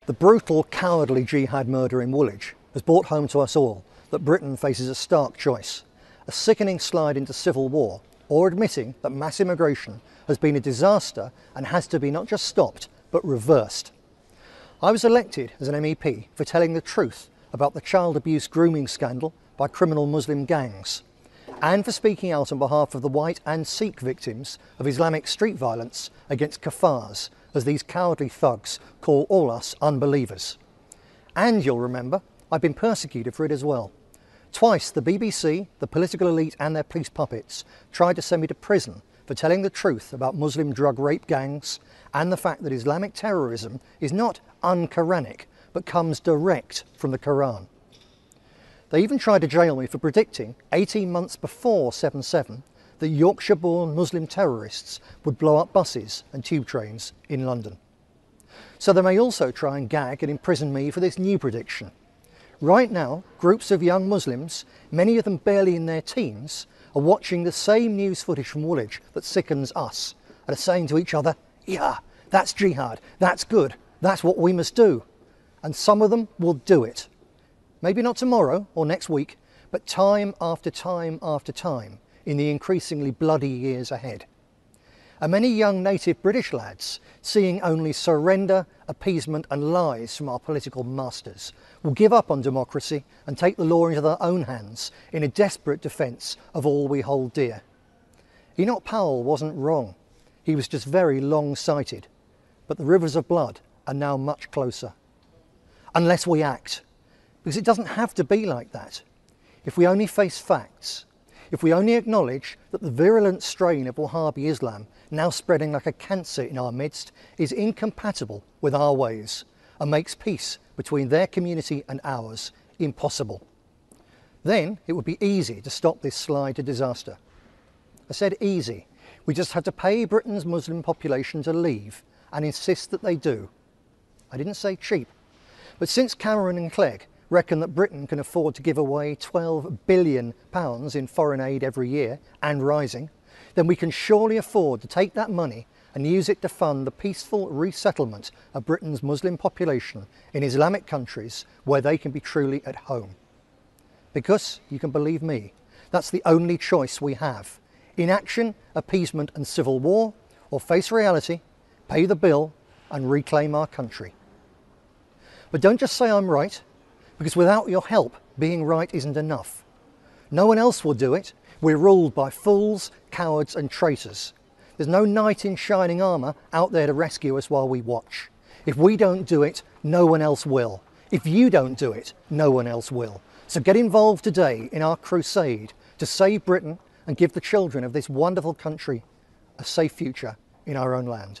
The brutal, cowardly jihad murder in Woolwich has brought home to us all that Britain faces a stark choice: a sickening slide into civil war, or admitting that mass immigration has been a disaster and has to be not just stopped, but reversed. I was elected as an MEP for telling the truth about the child abuse grooming scandal by criminal Muslim gangs, and for speaking out on behalf of the white and Sikh victims of Islamic street violence against Kafars, as these cowardly thugs call all us unbelievers. And you'll remember, I've been persecuted for it as well. Twice the BBC, the political elite and their police puppets tried to send me to prison for telling the truth about Muslim drug rape gangs and the fact that Islamic terrorism is not un-Quranic, but comes direct from the Quran. They even tried to jail me for predicting 18 months before 7/7 that Yorkshire-born Muslim terrorists would blow up buses and tube trains in London. So they may also try and gag and imprison me for this new prediction. Right now, groups of young Muslims, many of them barely in their teens, are watching the same news footage from Woolwich that sickens us and are saying to each other, "Yeah, that's jihad, that's good, that's what we must do." And some of them will do it. Maybe not tomorrow or next week, but time after time after time in the increasingly bloody years ahead. And many young native British lads, seeing only surrender, appeasement and lies from our political masters, will give up on democracy and take the law into their own hands in a desperate defence of all we hold dear. Enoch Powell wasn't wrong. He was just very long-sighted. But the rivers of blood are now much closer. Unless we act. Because it doesn't have to be like that. If we only face facts, if we only acknowledge that the virulent strain of Wahhabi Islam, now spreading like a cancer in our midst, is incompatible with our ways and makes peace between their community and ours impossible, then it would be easy to stop this slide to disaster. I said easy. We just have to pay Britain's Muslim population to leave and insist that they do. I didn't say cheap. But since Cameron and Clegg reckon that Britain can afford to give away £12 billion in foreign aid every year and rising, then we can surely afford to take that money and use it to fund the peaceful resettlement of Britain's Muslim population in Islamic countries where they can be truly at home. Because, you can believe me, that's the only choice we have: inaction, appeasement and civil war, or face reality, pay the bill and reclaim our country. But don't just say I'm right, because without your help, being right isn't enough. No one else will do it. We're ruled by fools, cowards and traitors. There's no knight in shining armour out there to rescue us while we watch. If we don't do it, no one else will. If you don't do it, no one else will. So get involved today in our crusade to save Britain and give the children of this wonderful country a safe future in our own land.